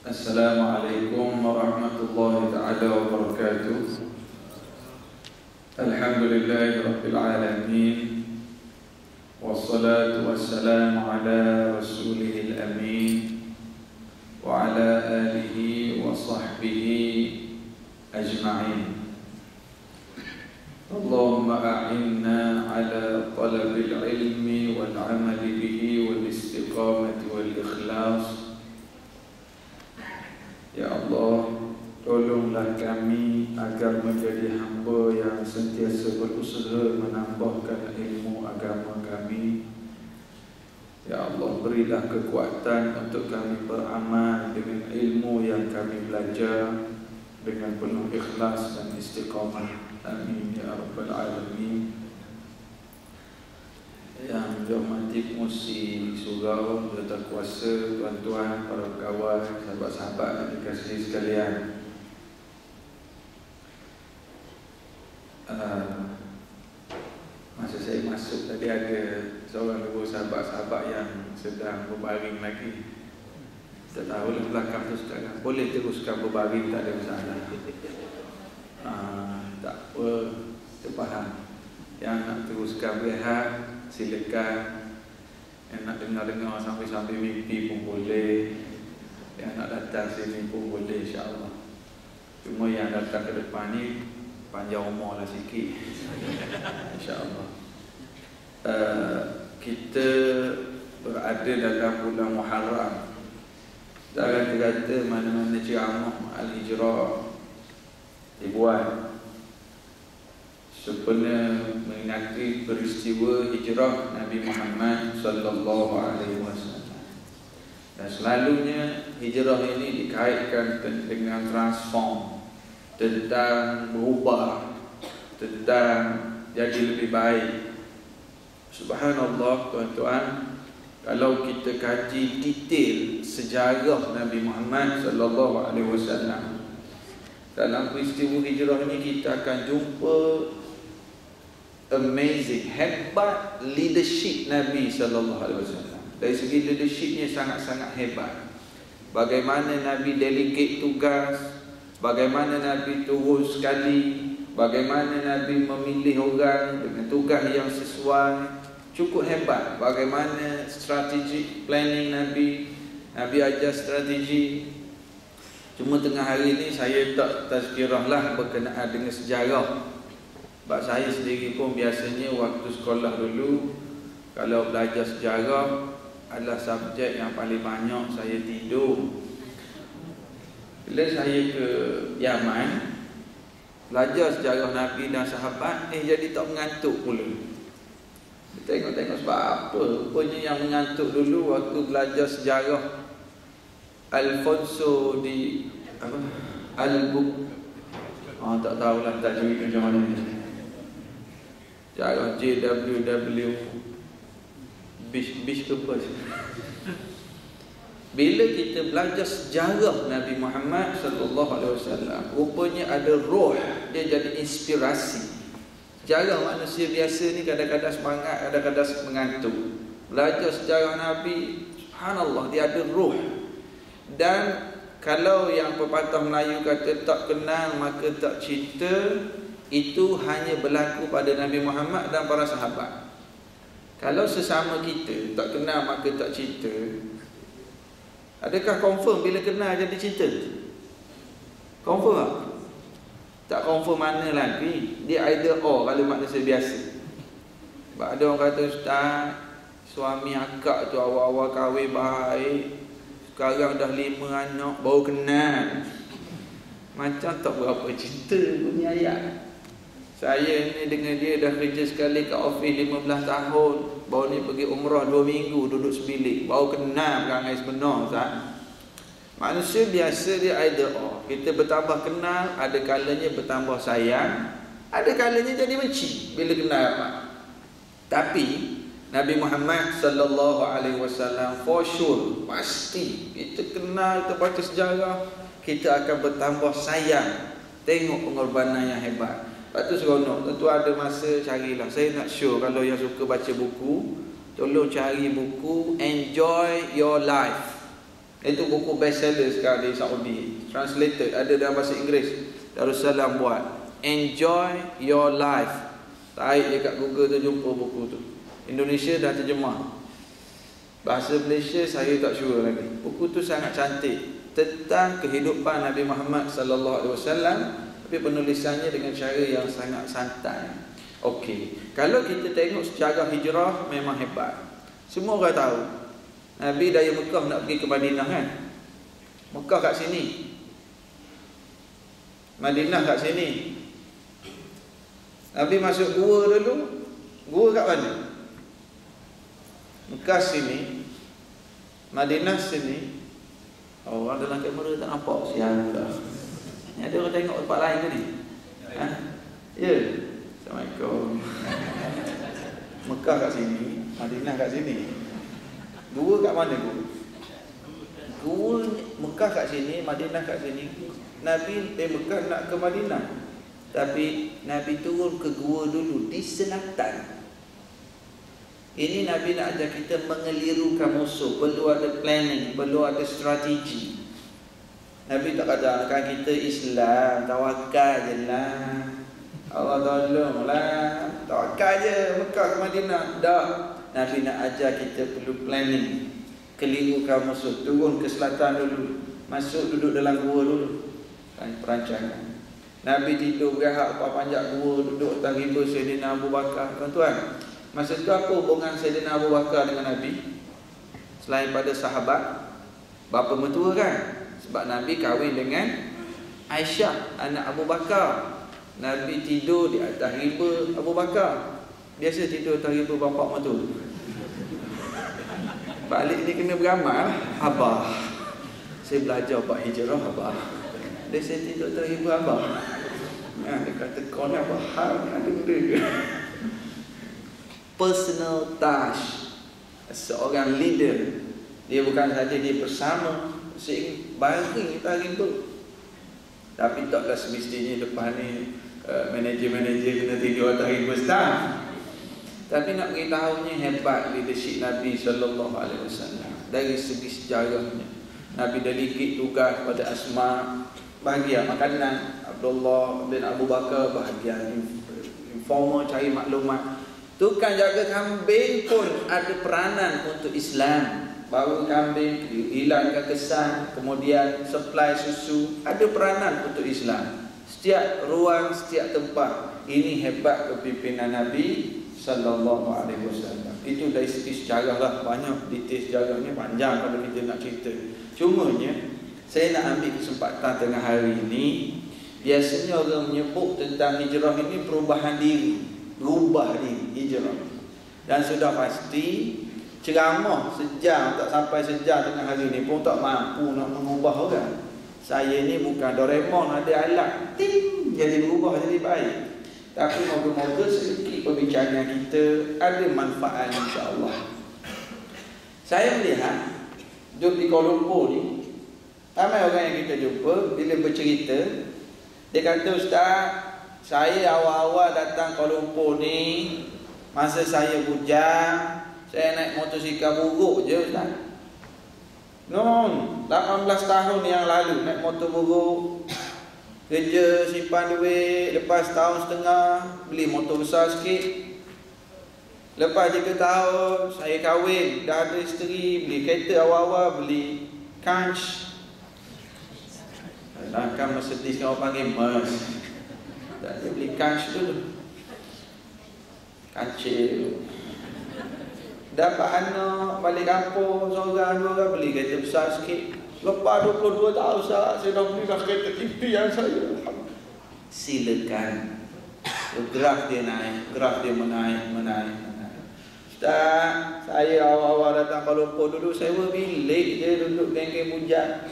Assalamualaikum warahmatullahi ta'ala wabarakatuh. Alhamdulillahi rabbil alamin. Wassalatu wassalamu ala rasulihil amin wa ala alihi wa sahbihi ajma'in. Allahumma a'inna ala talabil ilmi wal amali bihi wal istiqamati wal ikhlas. Ya Allah, tolonglah kami agar menjadi hamba yang sentiasa berusaha menambahkan ilmu agama kami. Ya Allah, berilah kekuatan untuk kami beramal dengan ilmu yang kami belajar dengan penuh ikhlas dan istiqamah. Amin ya rabbal alamin. Yang dihormati pengurusi surau, beserta kuasa, tuan-tuan, para pegawai, sahabat-sahabat yang dikasihi sekalian. Masa saya masuk tadi ada seorang dua sahabat-sahabat yang sedang berbaring lagi. Tak tahu lah belakang tu sekarang. Boleh teruskan berbaring, tak ada masalah. Tak apa, kita faham. Yang nak teruskan berehat, silakan. Yang nak dengar-dengar sambil-sambil mimpi pun boleh. Yang nak datang sini pun boleh, insya-Allah. Cuma yang datang ke depan ni panjang umur lah sikit, insya-Allah. Kita berada dalam bulan Muharram. Jangan kata mana-mana ceramah Al-Hijrah dibuat sebenarnya mengingati peristiwa hijrah Nabi Muhammad sallallahu alaihi wasallam. Dan selalunya hijrah ini dikaitkan dengan transform, tentang berubah, tentang jadi lebih baik. Subhanallah tuan-tuan, kalau kita kaji detail sejarah Nabi Muhammad sallallahu alaihi wasallam, dalam peristiwa hijrah ini kita akan jumpa amazing, hebat leadership Nabi sallallahu alaihi wasallam. Dari segi leadershipnya sangat-sangat hebat. Bagaimana Nabi delegate tugas, bagaimana Nabi turun sekali, bagaimana Nabi memilih orang dengan tugas yang sesuai, cukup hebat. Bagaimana strategic planning Nabi ajar strategi. Cuma tengah hari ni saya tak tazkirah lah berkenaan dengan sejarah. Sebab saya sendiri pun biasanya waktu sekolah dulu, kalau belajar sejarah adalah subjek yang paling banyak saya tidur. Bila saya ke Yaman belajar sejarah Nabi dan sahabat, jadi tak mengantuk pula. Tengok-tengok sebab apa. Rupanya yang mengantuk dulu waktu belajar sejarah Alfonso di apa? Tak tahulah tajwid macam mana. Sejarah JWW Bish ke apa? Bila kita belajar sejarah Nabi Muhammad sallallahu alaihi wasallam, rupanya ada roh, dia jadi inspirasi. Sejarah manusia biasa ni kadang-kadang semangat, kadang-kadang mengantuk. Belajar sejarah Nabi, subhanallah, dia ada roh. Dan kalau yang pepatah Melayu kata tak kenal maka tak cinta, itu hanya berlaku pada Nabi Muhammad dan para sahabat. Kalau sesama kita tak kenal maka tak cinta, adakah confirm bila kenal jadi cinta? Confirm tak? Tak confirm mana lagi. Dia either or kalau manusia biasa. Sebab ada orang kata, ustaz, suami akak tu awal-awal kahwin baik, sekarang dah 5 anak baru kenal. Macam tak berapa cinta bunyi ayat. Saya ni dengan dia dah kerja sekali kat office 15 tahun, baru ni pergi umrah 2 minggu duduk sebilik, baru kenal perangai sebenar, Ustaz. Manusia biasa dia either or. Kita bertambah kenal, ada kalanya bertambah sayang, ada kalanya jadi benci bila kenal apa. Tapi Nabi Muhammad sallallahu alaihi wasallam for sure, pasti kita kenal, kita baca sejarah, kita akan bertambah sayang. Tengok pengorbanan yang hebat. Lepas tu seronok. Tentu ada masa carilah. Saya nak show kalau yang suka baca buku, tolong cari buku Enjoy Your Life. Itu buku bestseller sekarang di Saudi. Translated, ada dalam bahasa Inggeris. Darussalam buat. Enjoy Your Life. Tarik je kat Google tu, jumpa buku tu. Indonesia dah terjemah. Bahasa Malaysia saya tak sure lagi. Buku tu sangat cantik tentang kehidupan Nabi Muhammad sallallahu alaihi wasallam, tapi penulisannya dengan cara yang sangat santai. Okey, kalau kita tengok sejarah hijrah memang hebat. Semua orang tahu Nabi dari Mekah nak pergi ke Madinah kan. Mekah kat sini, Madinah kat sini. Nabi masuk gua dulu. Gua kat mana? Mekah sini, Madinah sini. Oh, orang dalam kamera tak nampak. Siang dah. Ni ada orang tengok tempat lain ke ni? Ha? Ya. Assalamualaikum. Mekah kat sini, Madinah kat sini. Gua kat mana gua? Gua Mekah kat sini, Madinah kat sini. Nabi dari Mekah nak ke Madinah. Tapi Nabi turun ke gua dulu di selatan. Ini Nabi nak ajar kita mengelirukan musuh. Perlu ada planning, perlu ada strategi. Nabi tak katakan kita Islam, tawakal je lah, Allah tolonglah, tawakal je, Mekah ke Madinah. Tak. Nabi nak ajar kita perlu planning. Kelirukan musuh, turun ke selatan dulu, masuk duduk dalam gua dulu. Perancangan. Nabi tidur berhak panjang gua, duduk atas riba Sayyidina Abu Bakar. Tuan-tuan, masa itu apa hubungan Sayyidina Abu Bakar dengan Nabi? Selain pada sahabat, bapa mertua kan? Sebab Nabi kahwin dengan Aisyah, anak Abu Bakar. Nabi tidur di atas riba Abu Bakar. Biasa tidur atas riba bapa mertua. Balik ni kena beramal. Abah, saya belajar bab hijrah abah. Dia saya tidur atas riba abah. Dia kata kau ni apa hal ada benda ke? Personal touch. Seorang leader, dia bukan saja dia bersama baring taring tu, tapi taklah semestinya depan ni manager-manager kena tidur atas riba staff. Tapi nak beritahunya hebat leadership Nabi sallallahu alaihi wasallam dari segi sejarahnya. Nabi delegate tugas pada Asma, bahagian makanan. Abdullah bin Abu Bakar bahagian informal, cari maklumat. Tukang jaga kambing pun ada peranan untuk Islam. Bawa kambing, hilangkan kesan, kemudian supply susu, ada peranan untuk Islam. Setiap ruang, setiap tempat. Ini hebat kepimpinan Nabi sallallahu alaihi wasallam. Itu dari segi sejarah lah, banyak detail sejarahnya, panjang kalau kita nak cerita. Cumanya saya nak ambil kesempatan tengah hari ini. Biasanya orang menyebut tentang hijrah ini perubahan diri, berubah diri, hijrah. Dan sudah pasti ceramah sejam, tak sampai sejam tengah hari ini pun tak mampu nak mengubah orang. Saya ni bukan Doraemon, ada alat ting jadi berubah jadi baik. Tapi moga-moga sedikit perbincangan kita ada manfaat, insya-Allah. Saya melihat duduk di Kuala Lumpur ni, ramai orang yang kita jumpa bila bercerita, dia kata, Ustaz, saya awal-awal datang Kuala Lumpur ni, masa saya bujang, saya naik motosikal buruk je, Ustaz. 18 tahun yang lalu naik motor buruk, kerja simpan duit, lepas tahun setengah beli motor besar sikit. Lepas 3 tahun saya kahwin, dah ada isteri, beli kereta awal-awal, beli Kanch. Kan Mercedes kan orang panggil Merc. Tak ada, beli Kanch dulu, kancil. Dapat anak, balik kampung, seorang dua orang, beli kereta besar sikit. Lepas 22 tahun saya dah beli dah kereta impian saya. Silakan. Graf dia naik, graf dia menaik. Ustaz, saya awal-awal datang Kuala Lumpur dulu sewa bilik je, duduk geng-geng bujang.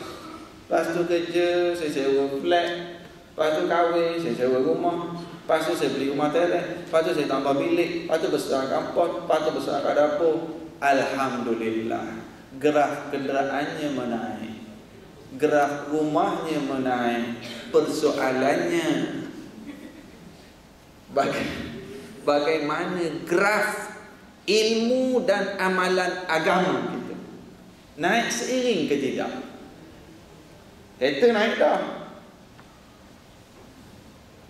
Lepas tu kerja, saya sewa flat. Lepas tu kahwin, saya sewa rumah. Lepas tu saya beli rumah teres. Lepas tu saya tambah bilik. Lepas tu besarkan pot. Lepas tu besarkan dapur. Alhamdulillah, graf kenderaannya menaik, graf rumahnya menaik. Persoalannya bagaimana graf ilmu dan amalan agama kita. naik seiring ke tidak? Kereta naik dah.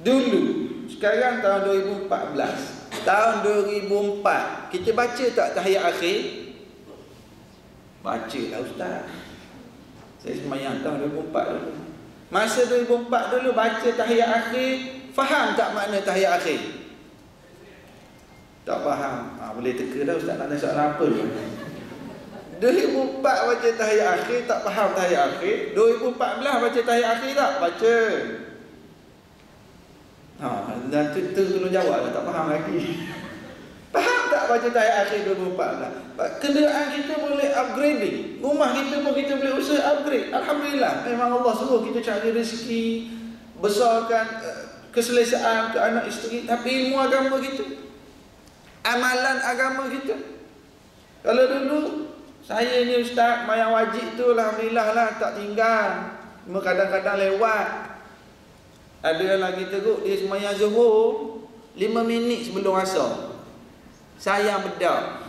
Dulu, sekarang tahun 2014. Tahun 2004, kita baca tak tahiyat akhir? Baca lah ustaz. Saya semayang tahun 2004 dulu. Masa 2004 dulu baca tahiyat akhir, faham tak makna tahiyat akhir? Tak faham. Boleh teka dah ustaz nak tanya soalan apa ni? 2004 baca tahiyat akhir, tak faham tahiyat akhir. 2014 baca tahiyat akhir tak? Baca. Dan tu tolong jawab lah, tak faham lagi. Faham tak baca tahiyat akhir 2014? Kenderaan kita boleh upgrading. Rumah kita pun kita boleh usaha upgrade. Alhamdulillah. Memang Allah suruh kita cari rezeki, besarkan keselesaan ke anak isteri. Tapi ilmu agama kita, amalan agama kita. Kalau dulu saya ni ustaz mayang wajib tu alhamdulillah lah tak tinggal. Cuma kadang-kadang lewat. Ada lagi teruk dia semayang Zuhur 5 minit sebelum asar. Saya bedak.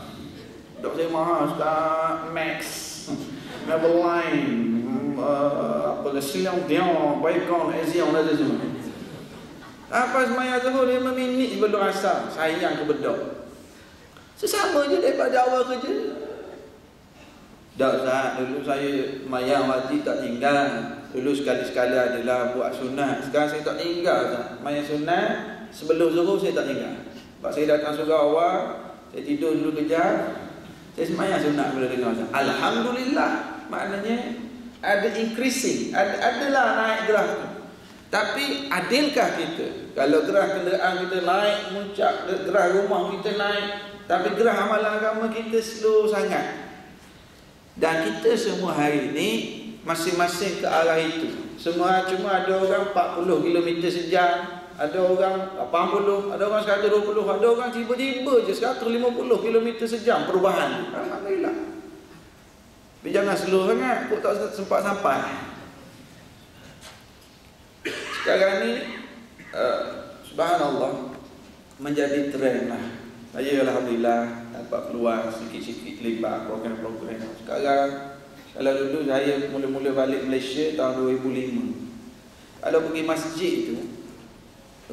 Dok saya mahal ustaz Max Maybelline apa le siang dia baikon ezion ada semua. Apa semayang Zuhur 5 minit sebelum asar. Sayang ke bedak. Sesama je daripada awal kerja. Tak ustaz, dulu saya mayang wajib tak tinggal. Dulu sekali-sekali adalah buat sunat. Sekarang saya tak tinggal ustaz. Mayang sunat sebelum Zuhur saya tak tinggal. Sebab saya datang surau awal, saya tidur dulu kejap, saya semayang sunat bila dengar ustaz. Alhamdulillah. Maknanya ada increasing, adalah naik gerah tu. Tapi adilkah kita? Kalau gerah kenderaan kita naik muncak, gerah rumah kita naik, tapi gerah amalan agama kita slow sangat. Dan kita semua hari ni masing-masing ke arah itu. Semua cuma ada orang 40 km sejam, ada orang 80, ada orang 120, ada orang tiba-tiba je 150 km sejam perubahan. Alhamdulillah. Tapi jangan slow sangat, kok tak sempat sampai. Sekarang ni subhanallah menjadi trend lah. Saya alhamdulillah dapat peluang sikit-sikit terlibat program-program. Sekarang kalau dulu saya mula-mula balik Malaysia tahun 2005. Kalau pergi masjid tu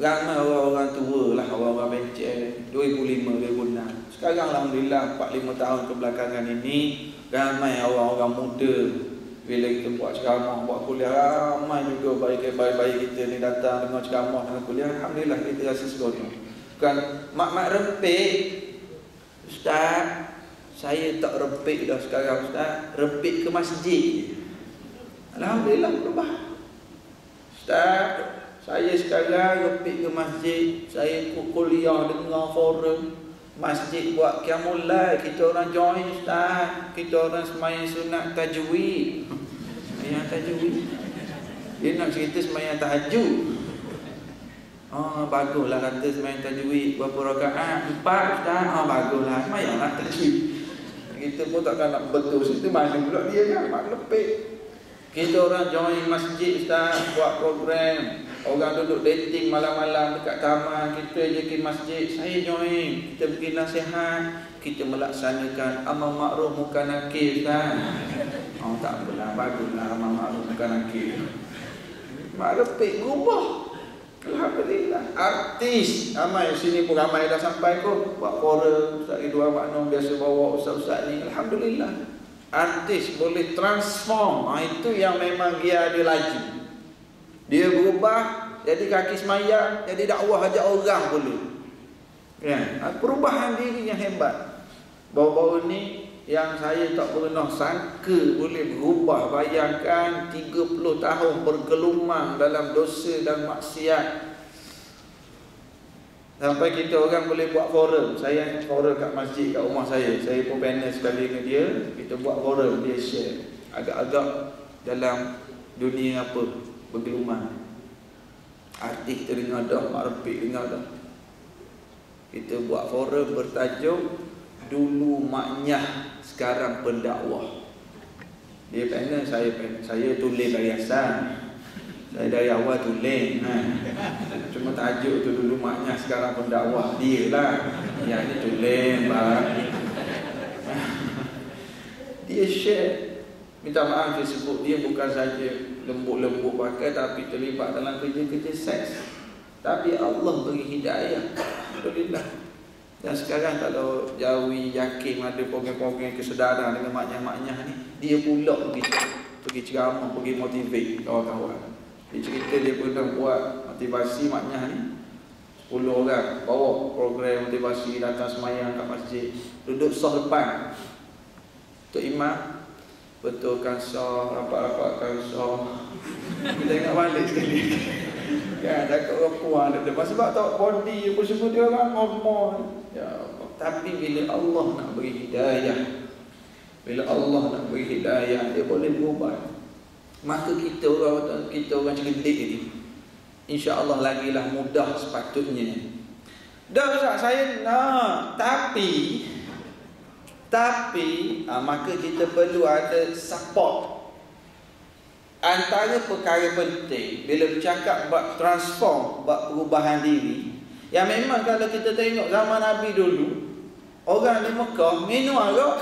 ramai orang-orang tua lah, orang-orang benceng 2005, 2006. Sekarang alhamdulillah 4-5 tahun kebelakangan ini ramai orang-orang muda. Bila kita buat ceramah, buat kuliah, ramai juga bayi-bayi kita ni datang dengar ceramah, dengar kuliah. Alhamdulillah kita rasa seronok. Bukan mak-mak rempik. Ustaz, saya tak rempik dah sekarang ustaz, rempik ke masjid. Alhamdulillah berubah. Ustaz, saya sekarang rempik ke masjid. Saya kuliah dengar forum masjid buat qiyamul lail, kita orang join ustaz. Kita orang sembahyang sunat tajwid. Sembahyang tajwid. Dia nak cerita sembahyang tahajud. Baguslah kata sembahyang tajwid. Berapa rakaat? 4 ustaz. Baguslah sembahyanglah tajwid. Kita pun takkan nak betul situ, mana pula dia kan mak lepik. Kita orang join masjid ustaz, buat program. Orang duduk dating malam-malam dekat taman, kita je ke masjid, saya join. Kita pergi nasihat, kita melaksanakan amar makruf munkar nakir ustaz. Tak apalah, baguslah amar makruf munkar nakir. Mak lepik berubah. Alhamdulillah. Artis ramai sini pun ramai dah sampai pun buat forum. Ustaz Ridwan Maknum biasa bawa ustaz-ustaz ni. Alhamdulillah. Artis boleh transform. Itu yang memang dia ada laju. Dia berubah jadi kaki semayang, jadi dakwah ajak orang boleh. Ya, perubahan diri yang hebat. Baru-baru ni yang saya tak pernah sangka boleh berubah. Bayangkan 30 tahun bergelumang dalam dosa dan maksiat, sampai kita orang boleh buat forum. Saya forum kat masjid, kat rumah saya pun panel sekali dengan dia. Kita buat forum, dia share agak-agak dalam dunia apa, bergelumang. Artis terdengar dah, mak repik dengar dah. Kita buat forum bertajuk Dulu Maknyah, Sekarang Pendakwah. Dia panel, saya tulis dari asal. Saya dari awal tulis. Cuma tajuk tu Dulu Maknyah, Sekarang Pendakwah. Dia lah yang ni tulis bang. Dia share Minta maaf disebut dia bukan saja lembut-lembut pakai, tapi terlibat dalam kerja-kerja seks. Tapi Allah beri hidayah, alhamdulillah. Dan sekarang kalau Jawi, Yakim ada program-program kesedaran dengan maknyah-maknyah ni, dia pula pergi ceramah, pergi motivate kawan-kawan. Dia cerita dia pernah buat motivasi maknyah ni, 10 orang bawa program motivasi, datang semayang kat masjid, duduk sah depan Tok Imam, betulkan sah, rapat-rapatkan sah. Kita ingat balik sekali kan, takut orang puan depan sebab tak body apa semua dia orang ngomong. Ya Allah. Tapi bila Allah nak beri hidayah, bila Allah nak beri hidayah, dia boleh berubah. Maka kita orang cerdik ni, insya-Allah lagilah mudah sepatutnya. Dah Ustaz, saya nak, tapi maka kita perlu ada support. Antara perkara penting bila bercakap bab transform, bab perubahan diri, yang memang kalau kita tengok zaman Nabi dulu, orang di Mekah minum arak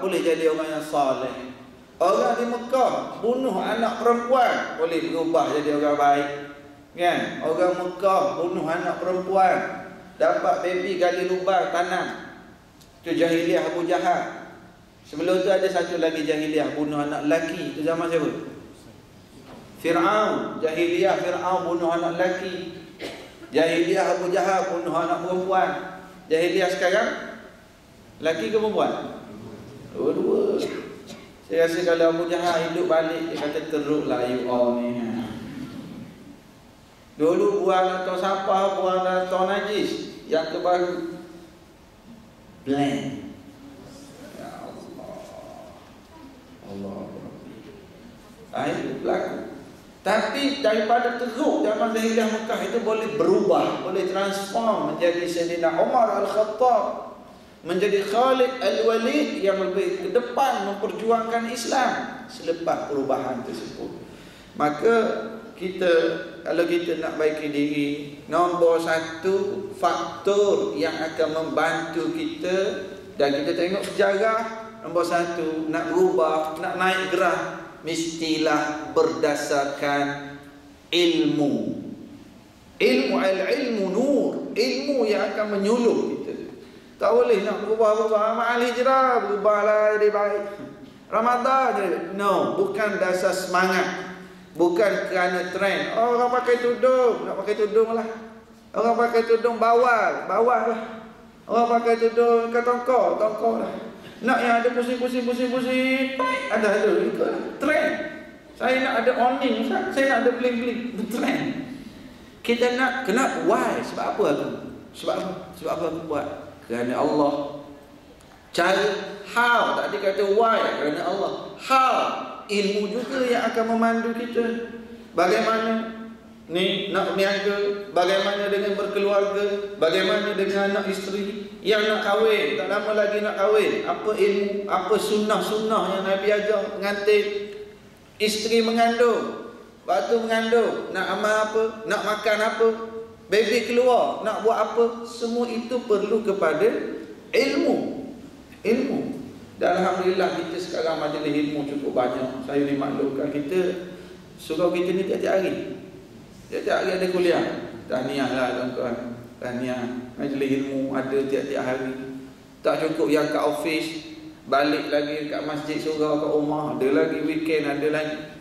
boleh jadi orang yang saleh. Orang di Mekah bunuh anak perempuan boleh berubah jadi orang baik, kan? Orang Mekah bunuh anak perempuan, dapat baby gali lubang tanam. Itu jahiliah Abu Jahal. Sebelum tu ada satu lagi jahiliah, bunuh anak lelaki. Itu zaman siapa? Fir'aun. Jahiliah Fir'aun bunuh anak lelaki. Jahiliah Abu Jahal bunuh anak perempuan. Jahiliah sekarang lelaki ke perempuan? Dua-dua. Saya rasa kalau Abu Jahal hidup balik, dia kata teruklah you all ni. Dulu buang atau sampah, buang atau najis. Yang terbaru blend. Allah itu berlaku. Tapi daripada teruk zaman jahiliah Mekah itu boleh berubah, boleh transform menjadi Sayyidina Umar Al-Khattab, menjadi Khalid Al-Walid yang lebih ke depan memperjuangkan Islam selepas perubahan tersebut. Maka kita, kalau kita nak baiki diri, nombor satu faktor yang akan membantu kita, dan kita tengok sejarah, nombor satu, nak berubah, nak naik gerah, mestilah berdasarkan ilmu. Al-ilmu nur, ilmu yang akan menyuluh kita. Tak boleh nak berubah-ubah, amal hijrah, berubahlah jadi baik, Ramadan, no, bukan dasar semangat, bukan kerana trend. Oh, orang pakai tudung, nak pakai tudung lah. Orang pakai tudung bawal lah. Orang pakai tudung tongkol lah. Nak yang ada pusing, ada ikut trend. Saya nak ada awning, saya nak ada bling-bling, trend. Kita nak, kenapa? Why? Sebab apa aku? Sebab apa aku buat? Kerana Allah. Cara, how? Tadi kata why? Kerana Allah. How? Ilmu juga yang akan memandu kita. Bagaimana ni nak berniaga, bagaimana dengan berkeluarga, bagaimana dengan anak isteri yang nak kahwin, tak lama lagi nak kahwin. Apa ilmu, apa sunnah-sunnah yang Nabi ajar pengantin, isteri mengandung, waktu mengandung, nak amal apa, nak makan apa, baby keluar, nak buat apa, semua itu perlu kepada ilmu. Dan alhamdulillah kita sekarang majlis ilmu cukup banyak. Saya dimaklumkan kita, surau kita ni tiap-tiap hari ada kuliah. Tahniah lah tuan-tuan, tahniah. Majlis ilmu ada tiap-tiap hari. Tak cukup yang kat office, balik lagi kat masjid surau, kat rumah, ada lagi weekend, ada lagi.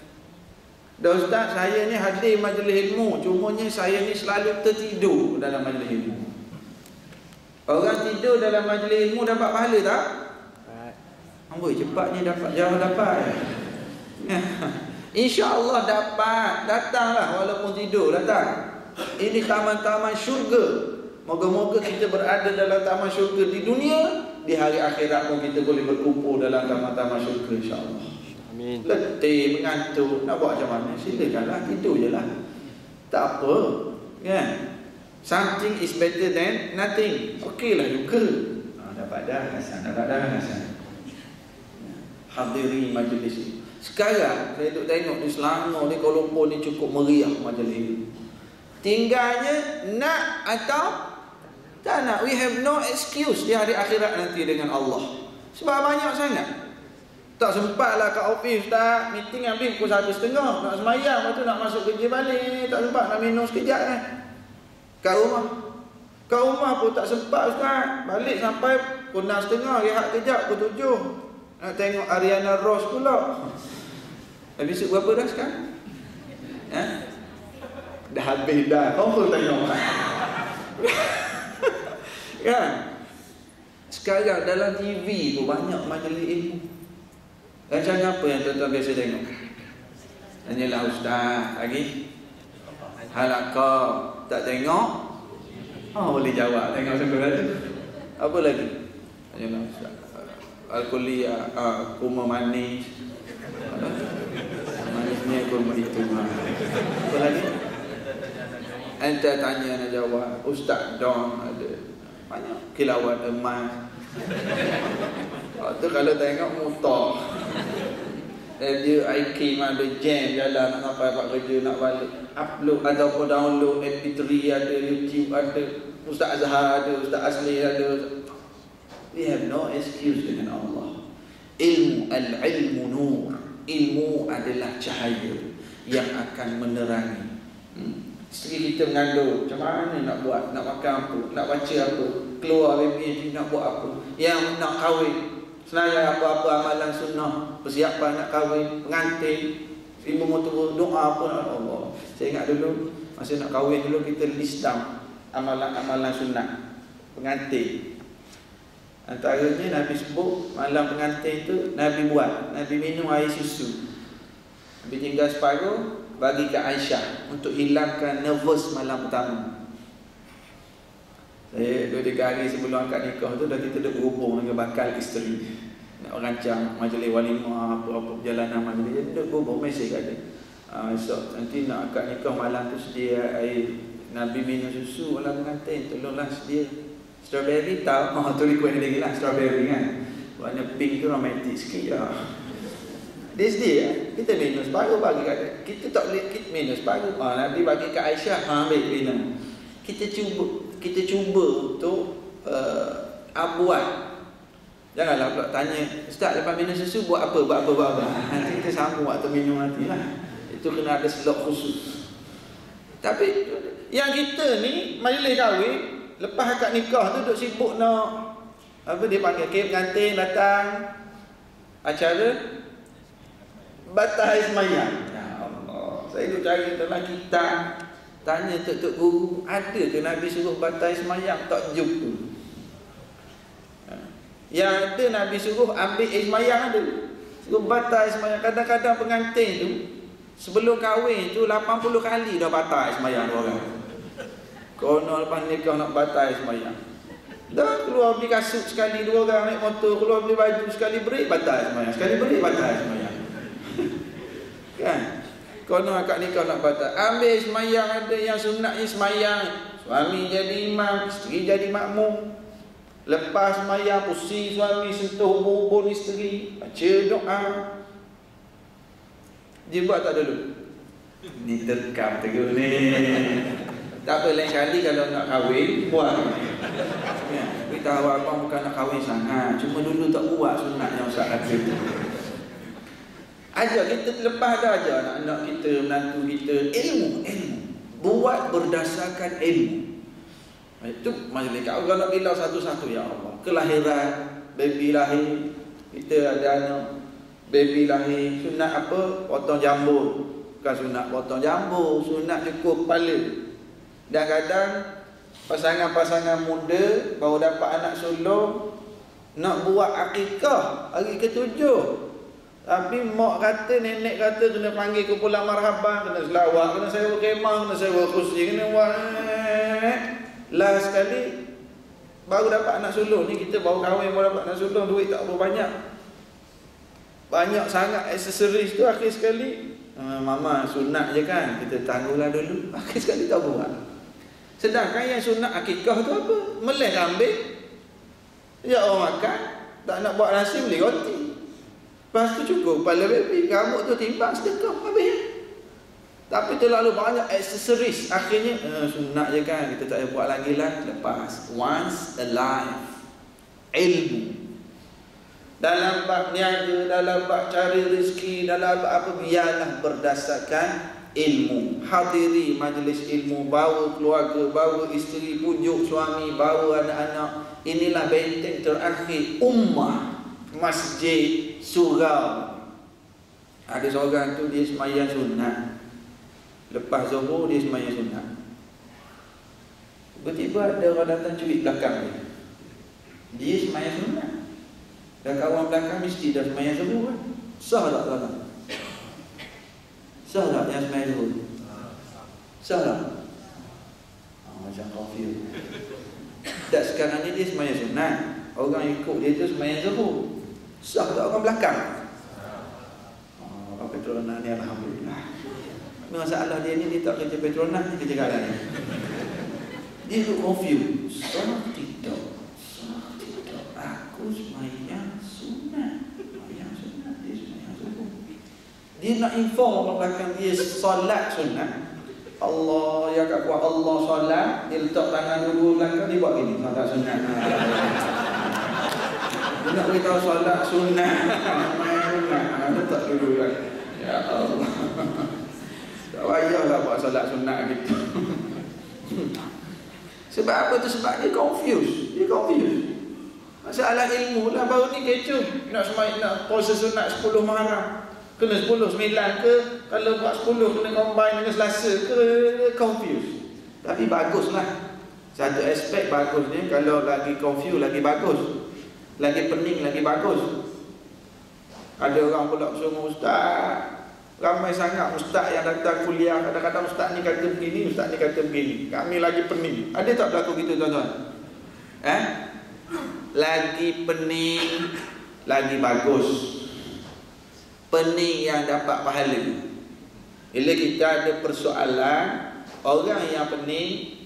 Dan Ustaz, saya ni hadir majlis ilmu, cumanya saya ni selalu tertidur dalam majlis ilmu. Orang tidur dalam majlis ilmu dapat pahala tak? Amboi, cepatnya dapat, jauh dapat. InsyaAllah dapat. Datanglah walaupun tidur, datang. Ini taman-taman syurga. Moga-moga kita berada dalam taman syurga di dunia, di hari akhirat pun kita boleh berkumpul dalam taman-taman syurga, insyaAllah. Amin. Letih, mengantuk, nak buat macam mana? Silakanlah, tidur je lah. Tak apa, kan? Something is better than nothing. Okey lah juga. Dapat dah Hasan. Hadiri majlis ini. Sekarang saya duduk tengok di Selangor ni, Kuala Lumpur ni cukup meriah majlis ini. Tinggalnya nak atau tak nak. We have no excuse di hari akhirat nanti dengan Allah. Sebab banyak sangat. Tak sempat lah kat office Ustaz. Meeting habis pukul 1:30. Nak semayang, lepas tu nak masuk kerja balik. Tak sempat nak minum sekejap kan. Kat rumah pun tak sempat Ustaz. Balik sampai pukul 6:30. Rehat kejap pukul 7. Nak tengok Ariana Ross pula. Episod berapa dah sekarang? Dah habis dah. Kau pun tengok. Kan? Sekarang dalam TV pun banyak majlis ilmu. Macam apa yang tuan-tuan biasa tengok? Tanyalah Ustaz lagi. Halakah tak tengok? Boleh jawab. Tengok sekolah tu. Apa lagi? Tanyalah Ustaz. Al-Kuliah, kurma manis. Manisnya kurma itu. Apa lagi? Anda tanya nak jawab. Ustaz Don ada. Banyak kilauan emas. Tu kalau tengok motor. Dia IK ada jam jalan nak sampai buat kerja nak balik. Upload ataupun download MP3 ada, YouTube ada, Ustaz Azhar ada, Ustaz Asli ada. We have no excuse dengan Allah. Ilmu, al-ilmu nur. Ilmu adalah cahaya yang akan menerangi. Isteri kita mengandung, macam mana nak buat, nak makan apa, nak baca apa, keluar baby nak buat apa, yang nak kahwin, senaya apa-apa amalan sunnah, persiapan nak kahwin, pengantin, ibu mertua, doa apa nak Allah. Saya ingat dulu, masa nak kahwin dulu kita list down amalan-amalan sunnah pengantin. Antaranya Nabi sebut malam pengantin tu Nabi buat, Nabi minum air susu, Nabi tinggal separuh bagi ke Aisyah untuk hilangkan nervous malam pertama. Saya 2-3 hari sebelum akad nikah tu dah kita dah berhubung dengan bakal isteri, nak rancang majlis walimah, apa-apa perjalanan majlis. Jadi dah berhubung, mesej kat dia, esok nanti nak akad nikah malam tu sedia air Nabi minum susu malam pengantin, tolonglah sedia strawberry. Tahu tu request lagi lah strawberry kan, warna pink tu romantik sikit ya. Dia sedia, kita minum separuh bagi kat dia. Kita tak boleh kita minum separuh. Nabi bagi kat Aisyah, ambil minum. Kita cuba untuk buat. Janganlah pula tanya, Ustaz lepas minum susu buat apa? Nanti kita sambung waktu minum nanti lah. Itu kena ada slot khusus. Tapi yang kita ni majlis kahwin, lepas akad nikah tu duk sibuk nak dia panggil pengantin datang acara batal air semayang. Ya Allah, saya duk cari dalam kitab, tanya tok guru, ada ke Nabi suruh batal air semayang? Tak jumpa. Yang ada Nabi suruh ambil air semayang ada. Suruh batal air semayang. Kadang-kadang pengantin tu sebelum kahwin tu 80 kali dah batal air semayang dua orang. Kono lepas nikah nak batal air semayang. Dah keluar beli kasut sekali dua orang naik motor, keluar beli baju sekali break batal air semayang, sekali break batal air semayang. Kan? Kono akad nikah nak batal. Ambil semayang ada yang sunatnya semayang, suami jadi imam, isteri jadi makmum. Lepas semayang pusing suami, sentuh ubun isteri, baca doa. Dia buat tak dulu? Ni terkam tegur ni. Tak apa, lain kali kalau nak kahwin buat. Ya, beritahu abang bukan nak kahwin sangat, cuma dulu tak buat sunat yang Ustaz kata. Ajar kita lepas dah ajar anak-anak kita, menantu kita ilmu. Buat berdasarkan ilmu. Itu majlis kahwin nak bilang satu-satu, ya Allah. Kelahiran, baby lahir, kita ada anak, baby lahir, sunat apa? Potong jambul. Bukan sunat potong jambul, sunat cukur kepala. Dan kadang pasangan-pasangan muda baru dapat anak sulung nak buat akikah hari ke-7. Tapi mak kata, nenek kata kena panggil kumpulan marhaban, kena selawat, kena sewa kemah, kena sewa kursi, kena buat. Last sekali baru dapat anak sulung ni, kita baru kahwin baru dapat anak sulung, duit tak berapa banyak. Banyak sangat aksesoris tu, akhir sekali mama sunat je kan, kita tangguhlah dulu. Akhir sekali tak buat. Sedangkan yang sunat akikah tu apa? Melih kambing. Ya orang makan, tak nak buat nasi beli roti. Lepas tu cukup kepala baby, rambut tu timbang sedekah habis. Tapi terlalu banyak aksesoris, akhirnya sunat je kan, kita tak payah buat lagi lah, lepas. Once a life. Ilmu. dalam bab niaga, dalam bab cari rezeki, dalam bab apa, biarlah berdasarkan ilmu. Hadiri majlis ilmu, bawa keluarga, bawa isteri, pujuk suami, bawa anak-anak. Inilah benteng terakhir ummah, masjid, surau. Ada seorang tu dia sembahyang sunat, lepas zuhur dia sembahyang sunat. Tiba-tiba ada orang datang curi belakang dia. Dia sembahyang sunat, dan kawan belakang mesti dah sembahyang zuhur kan? Sah tak tuan-tuan? Sah tak yang sembahyang zuhur? Sah tak? Macam confused. Tak, sekarang ni dia sembahyang sunat, orang ikut dia tu sembahyang zuhur. Sah tak orang belakang? Petronas ni alhamdulillah. Masalah dia ni, dia tak kerja Petronas, dia kerja galan. Dia tu confused. Sah tidak? Sah tidak? Aku sembahyang sunat. Sembahyang sunat, dia sembahyang zuhur. Dia nak inform orang belakang dia solat sunat. Allah, ya kat kuat Allah solat, dia letak tangan dulu belakang, dia buat gini, solat sunat. Dia nak beritahu solat sunat. Dia letak dulu belakang. Ya Allah. Tak payahlah buat solat sunat gitu. Sebab apa tu? Sebab dia confused. Dia confused. Masalah ilmu lah. Baru ni kecoh. Nak sembahyang, nak puasa sunat 10 malam, kena 10, 9 ke? Kalau buat 10 kena combine dengan Selasa ke? Confused. Tapi baguslah. Satu aspek bagusnya, kalau lagi confused lagi bagus. Lagi pening lagi bagus. Ada orang pula bersungguh, ustaz, ramai sangat ustaz yang datang kuliah, kadang-kadang ustaz ni kata begini, ustaz ni kata begini, kami lagi pening. Ada tak berlaku gitu tuan-tuan? Lagi pening, lagi bagus. Pening yang dapat pahala. Bila kita ada persoalan, orang yang pening,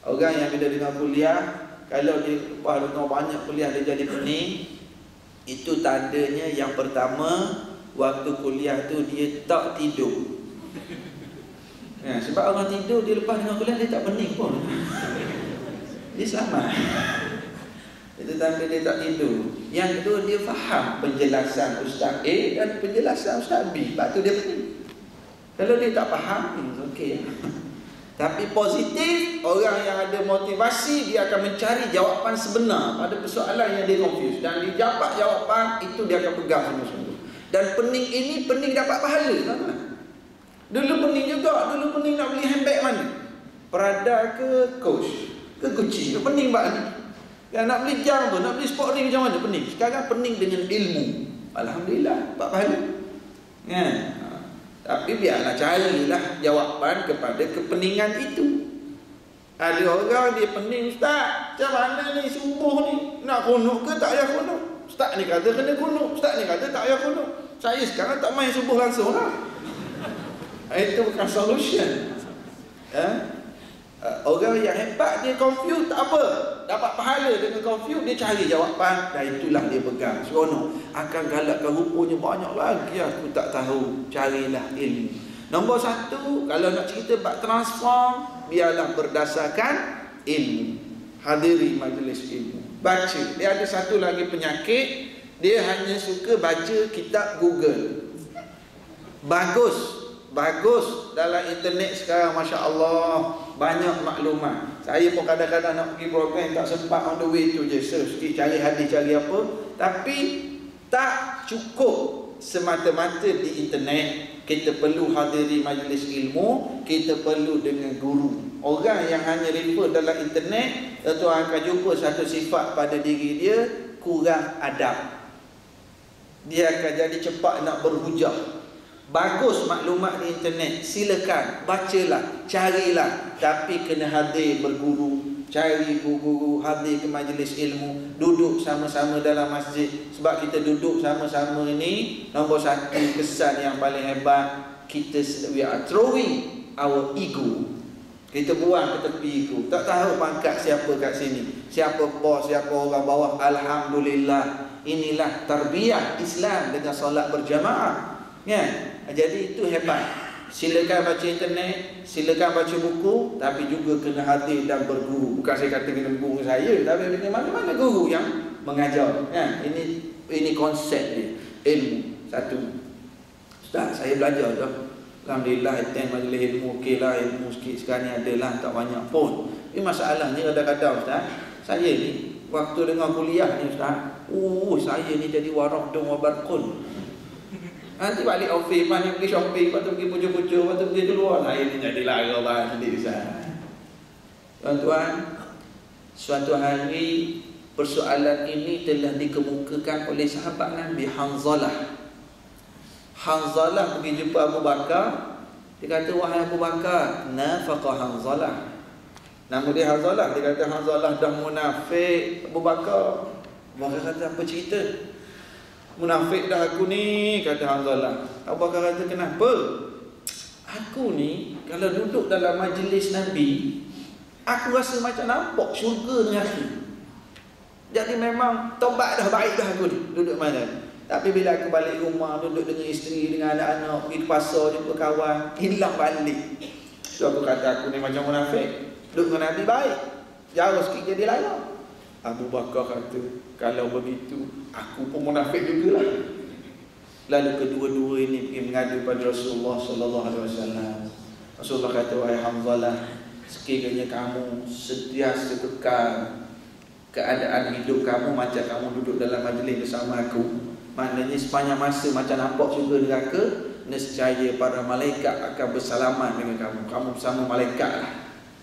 orang yang bila dengar kuliah, kalau dia lepas dengar banyak kuliah dia jadi pening, itu tandanya yang pertama, waktu kuliah tu dia tak tidur. Sebab orang tidur, dia lepas dengan kuliah dia tak pening pun. Dia selamat. Itu tanda dia tak tidur. Yang kedua, dia faham penjelasan Ustaz A dan penjelasan Ustaz B. Lepas tu dia pening. Kalau dia tak faham, okey. Tapi positif, orang yang ada motivasi, dia akan mencari jawapan sebenar pada persoalan yang dia confuse, dan dia dapat jawapan itu, dia akan pegang sungguh-sungguh. Dan pening ini, pening dapat pahala, tuan-tuan. Dulu pening juga, dulu pening nak beli handbag mana? Prada ke Coach ke Gucci, pening banget. Ya, nak beli jam tu, nak beli sport ring macam mana? Pening. Sekarang pening dengan ilmu. Alhamdulillah, dapat pahala. Tapi biarlah carilah jawapan kepada kepeningan itu. Ada orang dia pening, ustaz, macam mana ni subuh ni? Nak kunut ke tak payah kunut? Ustaz ni kata kena kunut, ustaz ni kata tak payah kunut. Saya sekarang tak main subuh langsung lah. Itu bukan solution. Orang yang hebat, dia confused tak apa, dapat pahala dengan confused, dia cari jawapan, dan itulah dia pegang. Seronok. Akan galakkan rupanya banyak lagi aku tak tahu. Carilah ilmu. Nombor 1, kalau nak cerita bab transform, biarlah berdasarkan ilmu. Hadiri majlis ilmu, baca. Dia ada satu lagi penyakit, dia hanya suka baca kitab Google. Bagus dalam internet sekarang, Masya Allah, banyak maklumat. Saya pun kadang-kadang nak pergi program, tak sempat, on the way tu je sikit cari hadis, cari apa. Tapi tak cukup semata-mata di internet. Kita perlu hadiri majlis ilmu, kita perlu dengan guru. Orang yang hanya refer dalam internet, tentu akan jumpa satu sifat pada diri dia, kurang adab. Dia akan jadi cepat nak berhujah. Bagus maklumat di internet, silakan, bacalah, carilah. Tapi kena hadir berguru, cari guru-guru, hadir ke majlis ilmu, duduk sama-sama dalam masjid. Sebab kita duduk sama-sama ini, nombor 1 kesan yang paling hebat, kita we are throwing our ego. Kita buang ke tepi ego. Tak tahu pangkat siapa kat sini, siapa bos, siapa orang bawah. Alhamdulillah, inilah tarbiyah Islam dengan solat berjamaah. Jadi itu hebat. Silakan baca internet, silakan baca buku, tapi juga kena hadir dan berguru. Bukan saya kata kena guru saya, tapi mana-mana guru yang mengajar. Ini Ini konsep dia, ilmu. Satu, Ustaz, saya belajar dah. Alhamdulillah, attend majlis ilmu, okey lah, ilmu sikit sekarang ni ada lah, tak banyak pun. Ini masalahnya kadang-kadang Ustaz, saya ni waktu dengar kuliah ni Ustaz, saya ni jadi warok dong wabarkun. Nanti balik office, mana pergi shopping, lepas tu pergi pucuk-pucuk, lepas tu pergi keluar, saya ni jadi lara bahan sendiri Ustaz. Tuan-tuan, suatu hari persoalan ini telah dikemukakan oleh sahabat Nabi Hanzalah. Hanzalah pergi jumpa Abu Bakar. Dia kata, wahai Abu Bakar, nafaqa Hanzalah. Nama dia Hanzalah. Dia kata, Hanzalah dah munafik. Abu Bakar kata, apa cerita? Munafik dah aku ni, kata Hanzalah. Abu Bakar kata, kenapa? Aku ni kalau duduk dalam majlis Nabi, aku rasa macam nampak syurga dengan aku. Jadi memang tobat dah, baik dah aku ni duduk mana. Tapi bila aku balik rumah, duduk dengan isteri, dengan anak-anak, pergi ke pasar, jumpa kawan, hilang balik. So aku kata, aku ni macam munafik. Duduk dengan Nabi baik, jauh sikit jadi lara. Abu Bakar kata, kalau begitu aku pun munafik jugalah. Lalu kedua-dua ini pergi mengadu pada Rasulullah sallallahu alaihi wasallam. Rasulullah kata, wahai Hanzalah, sekiranya kamu sentiasa kekal keadaan hidup kamu macam kamu duduk dalam majlis bersama aku, maknanya sepanjang masa macam nampak syurga neraka, nescaya para malaikat akan bersalaman dengan kamu. Kamu bersama malaikat lah.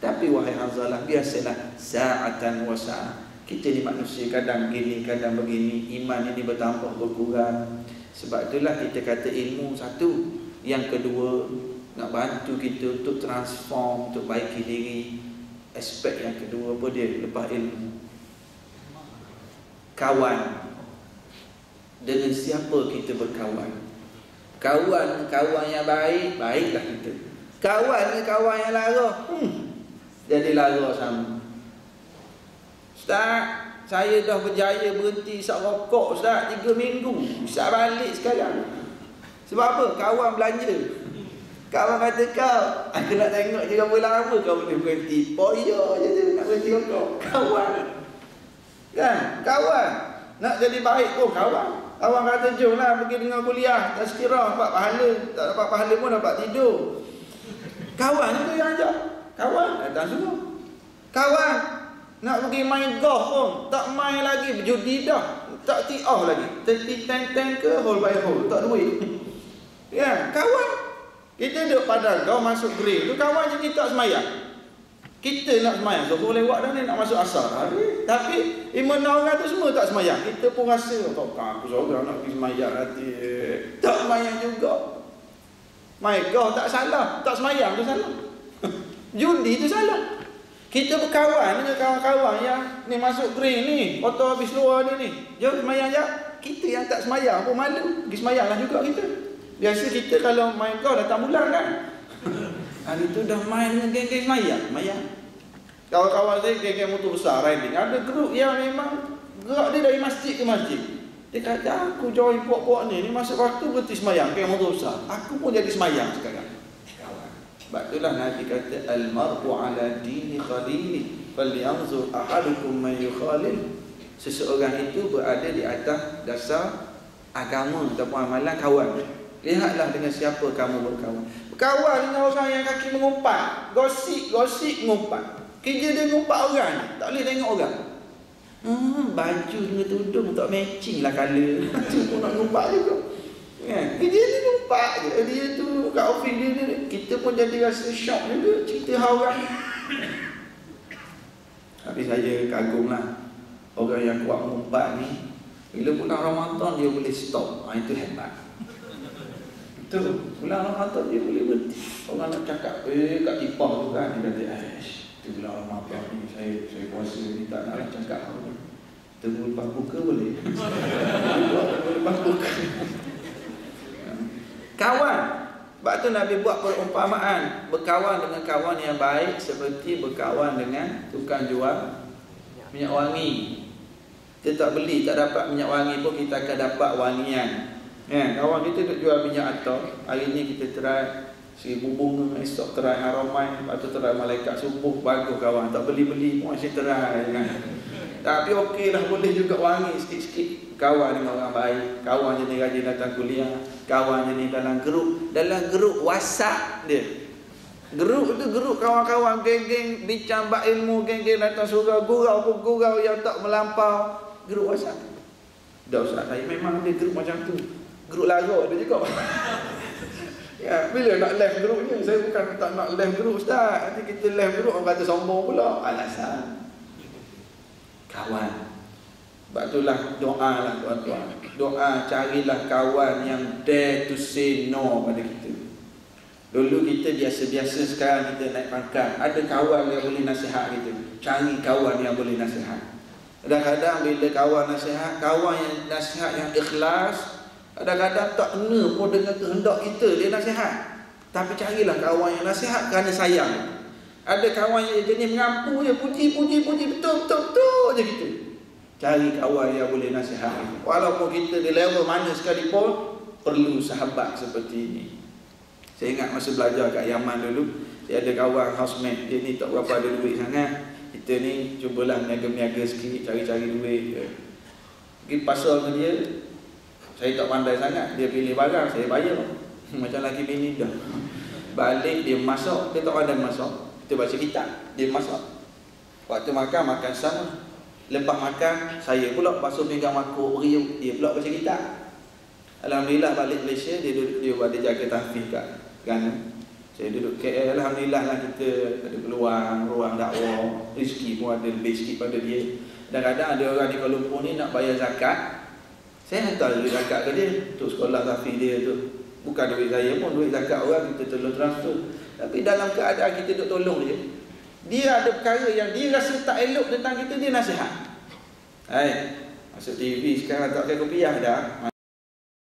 Tapi wahai Hanzalah, biasalah sa'atan wa sa'ah. Kita ni manusia, kadang begini, kadang begini. Iman ini bertambah berkurang. Sebab itulah kita kata ilmu satu. Yang kedua, nak bantu kita untuk transform, untuk baiki diri. Aspek yang kedua apa dia? Lepas ilmu, kawan. Dengan siapa kita berkawan? Kawan yang baik, baiklah kita. Kawan yang lara, jadi lara sama. Ustaz, saya dah berjaya berhenti isap rokok Ustaz 3 minggu. Ustaz balik sekarang. Sebab apa? Kawan belanja. Kawan kata, kau, aku nak tengok je berapa lama kau boleh berhenti. Poya je tu nak berhenti rokok. Kawan. Kan? Kawan. Nak jadi baik pun kawan. Kawan kata, jom lah pergi dengar kuliah. Tazkirah, dapat pahala. Tak dapat pahala pun dapat tidur. Kawan itu yang ajak. Kawan, datang semua. Kawan, nak pergi main golf pun tak main lagi, berjudi dah. Tak tee off lagi. 30-10 ke hole by hole. Tak duit. Ya, kawan. Kita duduk padang, kau masuk green tu kawan jadi tak semayang. Kita nak semayang, so boleh buat dah ni nak masuk asar. Tapi 5 orang tu semua tak semayang. Kita pun rasa, aku seorang nak pergi semayang nanti. Tak semayang juga. Main golf tak salah, tak semayang tu salah. Judi tu salah. Kita berkawan dengan kawan-kawan yang ni masuk green ni, kotor habis luar dia ni. Jom semayang je. Kita yang tak semayang pun malu. Pergi semayang lah juga kita. Biasa kita kalau main golf datang bulan kan. Hari tu dah main dengan geng-geng semayang. Kawan-kawan saya geng-geng motor besar riding. Ada grup yang memang gerak dia dari masjid ke masjid. Dia kata, aku join puak-puak ni masuk waktu berhenti semayang geng motor besar. Aku pun jadi semayang sekarang. Sebab itulah Nabi kata, al-mar'u ala dini khalili falyanzur ahadukum man yukhalil. Seseorang itu berada di atas dasar agama ataupun amalan kawan. Lihatlah dengan siapa kamu berkawan. Berkawan dengan orang yang kaki mengumpat, gosip mengumpat. Kerja dia mengumpat orang, tak boleh tengok orang. Baju dengan tudung tak matching lah colour. Cuma nak mengumpat juga. Kan? Kerja dia mengumpat je. Dia tu kat office dia, kita pun jadi rasa shock juga cerita orang. Tapi saya kagum lah orang yang kuat mengumpat ni. Bila bulan Ramadan dia boleh stop. Itu hebat. Itu bulan Ramadan dia boleh berhenti. Orang nak cakap kat tipah tu kan, dia kata itu bulan Ramadan ni saya puasa ni tak nak cakap apa. Tunggu lepas buka boleh. Lepas buka. Kawan. Sebab tu Nabi buat perumpamaan, berkawan dengan kawan yang baik seperti berkawan dengan tukang jual minyak wangi. Kita tak beli, tak dapat minyak wangi pun kita akan dapat wangian. Kawan kita duk jual minyak atar. Hari ni kita try 1000 bunga, esok try haramai, lepas tu try malaikat subuh. Bagus kawan, tak beli-beli pun masih try kan. Tapi okey lah, boleh juga wangi sikit-sikit. Kawan dengan orang baik, kawan je ni rajin datang kuliah, kawan je ni dalam grup WhatsApp dia. Grup tu grup kawan-kawan, geng-geng dicambak ilmu, geng-geng datang surau, gurau yang tak melampau. Grup WhatsApp. Dah Ustaz, saya memang ada grup macam tu. Grup larut dia juga. Ya, bila nak live grupnya? Saya bukan tak nak live grup Ustaz. Nanti kita live grup, orang kata sombong pula. Alasan. Kawan. Sebab itulah doa lah tuan-tuan. Doa, carilah kawan yang dare to say no pada kita. Dulu kita biasa-biasa, sekarang kita naik pangkat. Ada kawan yang boleh nasihat kita. Cari kawan yang boleh nasihat. Kadang-kadang bila kawan nasihat, kawan yang nasihat yang ikhlas, kadang-kadang tak kena pun dengan kehendak kita dia nasihat. Tapi carilah kawan yang nasihat kerana sayang. Ada kawan yang jenis mengampu je, puji, betul je gitu. Cari kawan yang boleh nasihat. Walaupun kita di level mana sekalipun, perlu sahabat seperti ini. Saya ingat masa belajar kat Yaman dulu, saya ada kawan housemate, dia ni tak berapa ada duit sangat. Kita ni cubalah meniaga-niaga sikit, cari-cari duit. Pergi pasal dengan dia, saya tak pandai sangat, dia pilih barang, saya bayar. Macam laki bini dah. Balik dia masak, dia tak pandai masak. Kita baca kitab, dia masak. Waktu makan sama. Lepas makan, saya pula basuh pinggan makuk, beriuk, dia pula baca kitab. Alhamdulillah balik Malaysia, dia duduk, dia ada jaga tahfiz kat Ghana. Saya duduk KL, alhamdulillah lah kita ada peluang, ruang dakwah, rezeki pun ada lebih sikit pada dia. Kadang-kadang ada orang di Kuala Lumpur ni nak bayar zakat, saya hantar duit zakat ke dia untuk sekolah tahfiz dia tu. Bukan duit saya pun, duit zakat orang kita tolong transfer. Tapi dalam keadaan kita duduk tolong dia ada perkara yang dia rasa tak elok tentang kita, dia nasihat. Masuk TV sekarang tak pakai kopiah dah.